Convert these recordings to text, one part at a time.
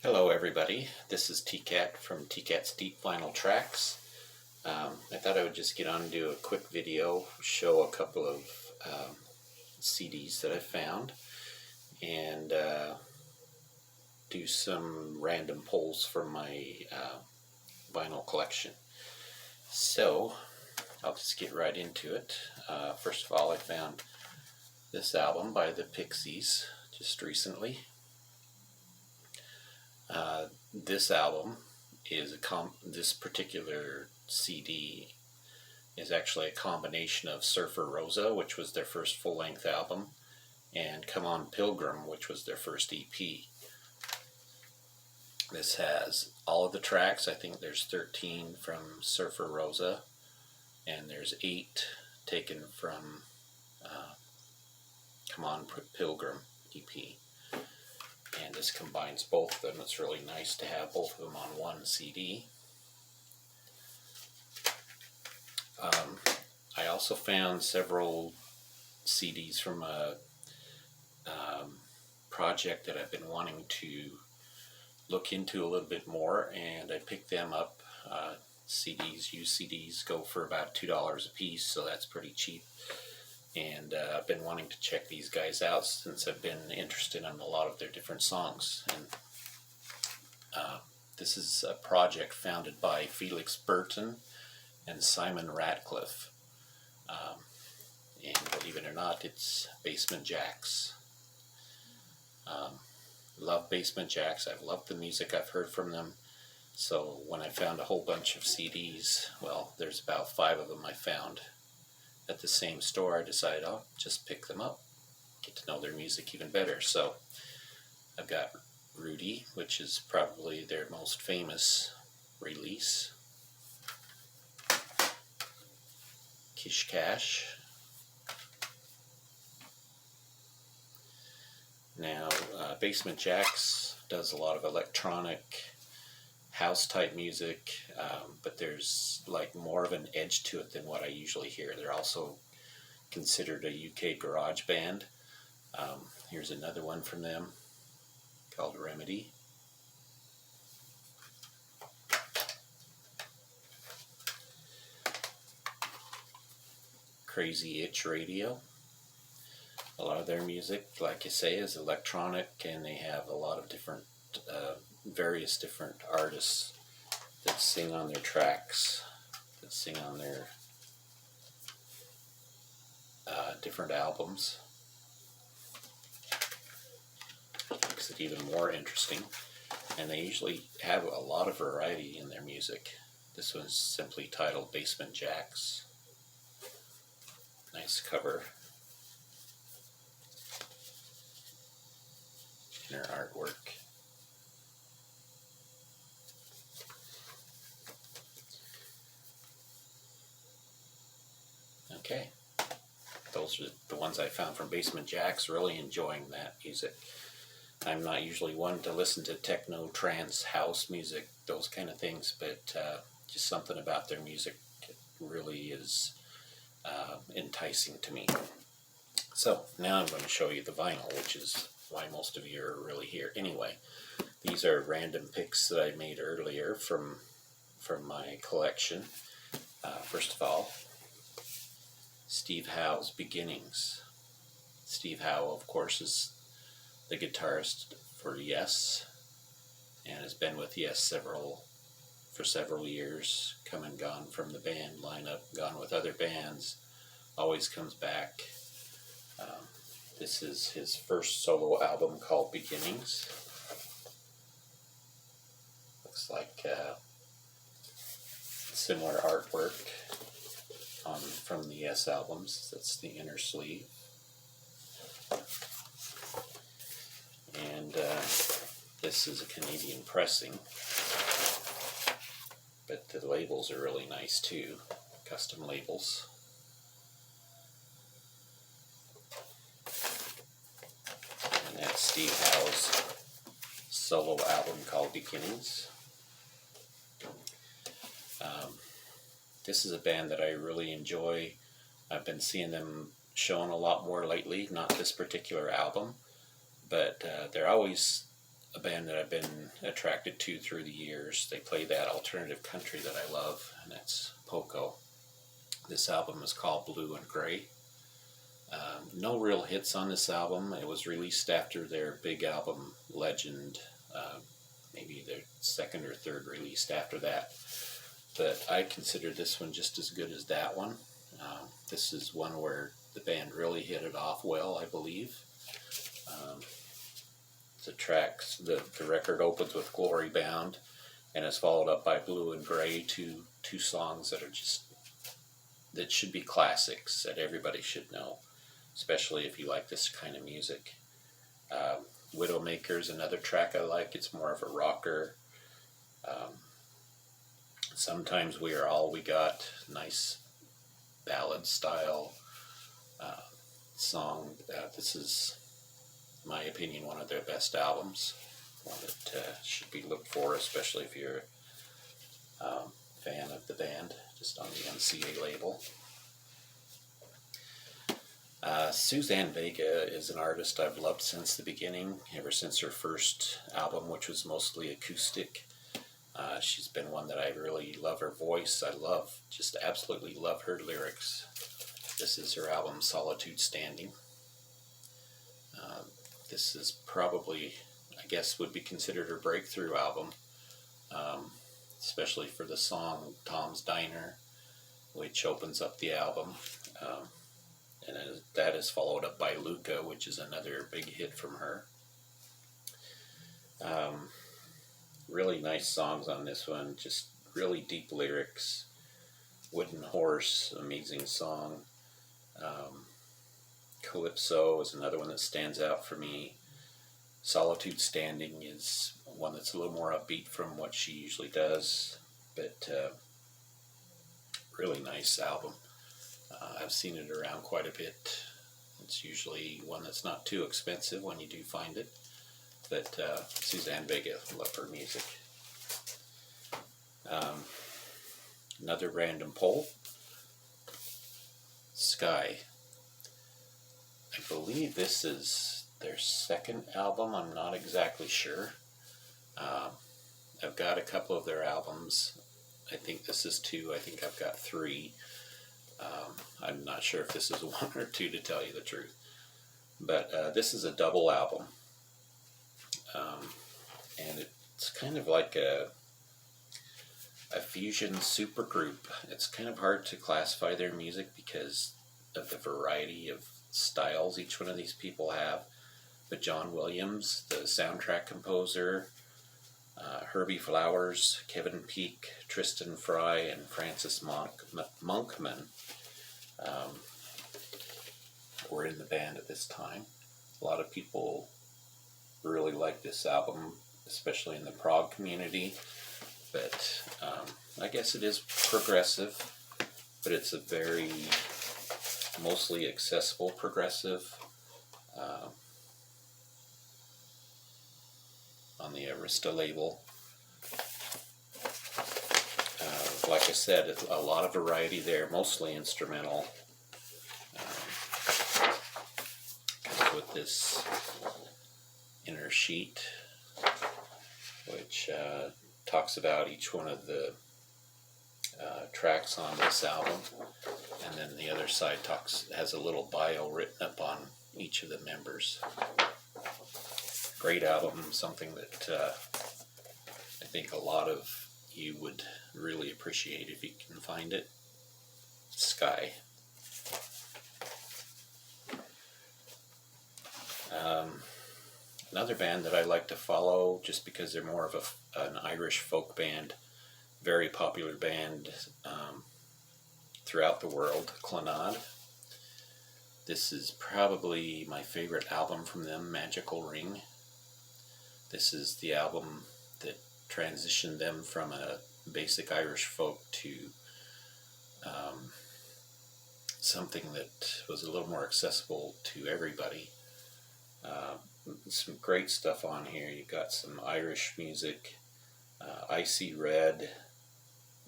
Hello everybody, this is TCAT from TCAT's Deep Vinyl Tracks. I thought I would just get on and do a quick video, show a couple of CDs that I found, and do some random pulls from my vinyl collection. So, I'll just get right into it. First of all, I found this album by the Pixies just recently. This album is this particular CD is actually a combination of Surfer Rosa, which was their first full-length album, and Come On Pilgrim, which was their first EP. This has all of the tracks. I think there's 13 from Surfer Rosa, and there's 8 taken from Come On Pilgrim EP. And this combines both of them. It's really nice to have both of them on one CD. I also found several CDs from a project that I've been wanting to look into a little bit more, and I picked them up. CDs, used CDs, go for about $2 a piece, so that's pretty cheap. And I've been wanting to check these guys out since I've been interested in a lot of their different songs. And this is a project founded by Felix Burton and Simon Ratcliffe. And believe it or not, it's Basement Jaxx. Love Basement Jaxx. I've loved the music I've heard from them. So when I found a whole bunch of CDs, well, there's about 5 of them I found at the same store, I decided I'll just pick them up, get to know their music even better. So I've got Rudy, which is probably their most famous release. Kish Cash. Now, Basement Jaxx does a lot of electronic house type music, but there's like more of an edge to it than what I usually hear. They're also considered a UK garage band. Here's another one from them called Remedy. Crazy Itch Radio. A lot of their music, like I say, is electronic, and they have a lot of different various different artists that sing on their tracks, that sing on their different albums. Makes it even more interesting. And they usually have a lot of variety in their music. This one's simply titled Basement Jaxx. Nice cover. Inner artwork. Okay, those are the ones I found from Basement Jaxx. Really enjoying that music. I'm not usually one to listen to techno, trance, house music, those kind of things, but just something about their music really is enticing to me. So now I'm going to show you the vinyl, which is why most of you are really here. Anyway, these are random picks that I made earlier from my collection. First of all, Steve Howe's Beginnings. Steve Howe, of course, is the guitarist for Yes, and has been with Yes for several years, come and gone from the band lineup, gone with other bands, always comes back. This is his first solo album called Beginnings. Looks like similar artwork from the Yes albums. That's the inner sleeve. And this is a Canadian pressing, but the labels are really nice too, custom labels. And that's Steve Howe's solo album called Beginnings. This is a band that I really enjoy. I've been seeing them shown a lot more lately, not this particular album, but they're always a band that I've been attracted to through the years. They play that alternative country that I love, and that's Poco. This album is called Blue and Gray. No real hits on this album. It was released after their big album, Legend, maybe their second or third release after that. But I consider this one just as good as that one. This is one where the band really hit it off well, I believe. The record opens with Glory Bound and is followed up by Blue and Gray, two songs that should be classics that everybody should know, especially if you like this kind of music. Widowmaker's another track I like. It's more of a rocker. Sometimes We Are All We Got, nice ballad style song. This is, in my opinion, one of their best albums. One that should be looked for, especially if you're a fan of the band, just on the NCA label. Suzanne Vega is an artist I've loved since the beginning, ever since her first album, which was mostly acoustic. She's been one that I really love her voice. Just absolutely love her lyrics. This is her album, Solitude Standing. This is probably, I guess, would be considered her breakthrough album, especially for the song Tom's Diner, which opens up the album. And that is followed up by Luca, which is another big hit from her. Really nice songs on this one, just really deep lyrics. Wooden Horse, amazing song. Calypso is another one that stands out for me. Solitude Standing is one that's a little more upbeat from what she usually does, but really nice album. I've seen it around quite a bit. It's usually one that's not too expensive when you do find it. But Suzanne Vega, love her music. Another random poll. Sky. I believe this is their second album. I'm not exactly sure. I've got a couple of their albums. I think this is 2. I think I've got 3. I'm not sure if this is 1 or 2, to tell you the truth. But this is a double album. And it's kind of like a fusion supergroup. It's kind of hard to classify their music because of the variety of styles each one of these people have. But John Williams, the soundtrack composer, Herbie Flowers, Kevin Peake, Tristan Fry, and Francis Monkman were in the band at this time. A lot of people really like this album, especially in the prog community. But I guess it is progressive, but it's a very mostly accessible progressive. On the Arista label. Like I said, a lot of variety there, mostly instrumental. Comes with this inner sheet, which talks about each one of the tracks on this album, and then the other side has a little bio written up on each of the members. Great album, something that I think a lot of you would really appreciate if you can find it. Sky. Another band that I like to follow just because they're more of an Irish folk band, very popular band throughout the world, Clannad. This is probably my favorite album from them, Magical Ring. This is the album that transitioned them from a basic Irish folk to something that was a little more accessible to everybody. Some great stuff on here. You got some Irish music. Icy Red,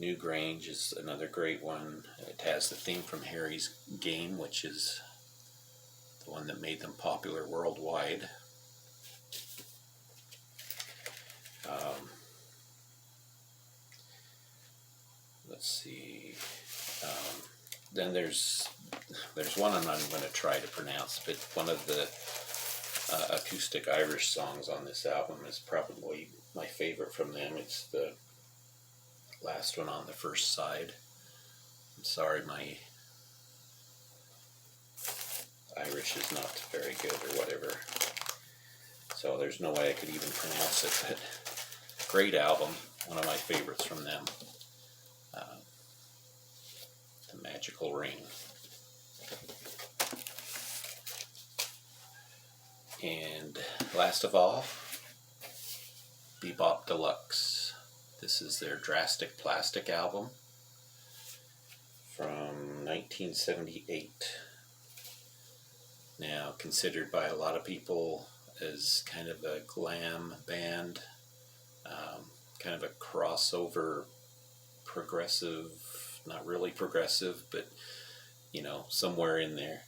Newgrange is another great one. It has the theme from Harry's Game, which is the one that made them popular worldwide. let's see. Then there's one I'm going to try to pronounce, but one of the acoustic Irish songs on this album is probably my favorite from them. It's the last one on the first side. I'm sorry, my Irish is not very good or whatever, so there's no way I could even pronounce it, but great album, one of my favorites from them. The Magical Ring. And last of all, Bebop Deluxe. This is their Drastic Plastic album from 1978. Now considered by a lot of people as kind of a glam band, kind of a crossover progressive, not really progressive, but you know, somewhere in there,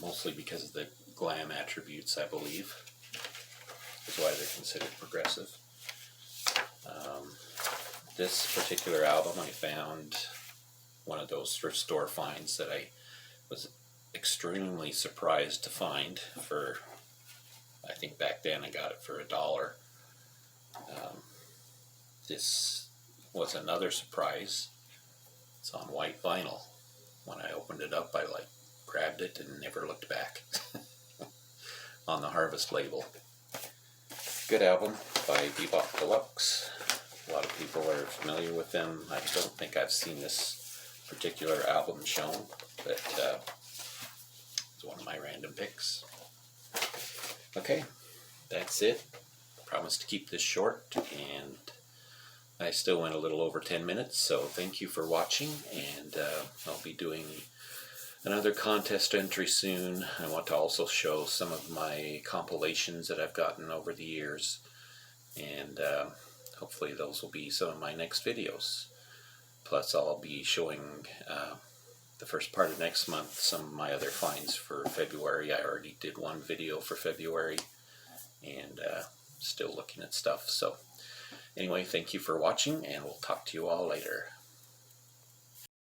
mostly because of the glam attributes, I believe, is why they're considered progressive. This particular album I found one of those thrift store finds that I was extremely surprised to find for, I think back then I got it for $1. This was another surprise. It's on white vinyl. When I opened it up, I grabbed it and never looked back. On the Harvest label. Good album by Bebop Deluxe. A lot of people are familiar with them. I don't think I've seen this particular album shown, but it's one of my random picks. Okay, that's it. Promise to keep this short, and I still went a little over 10 minutes, so thank you for watching, and I'll be doing another contest entry soon. I want to also show some of my compilations that I've gotten over the years, and hopefully those will be some of my next videos. Plus I'll be showing the first part of next month some of my other finds for February. I already did one video for February, and still looking at stuff. So anyway, thank you for watching, and we'll talk to you all later.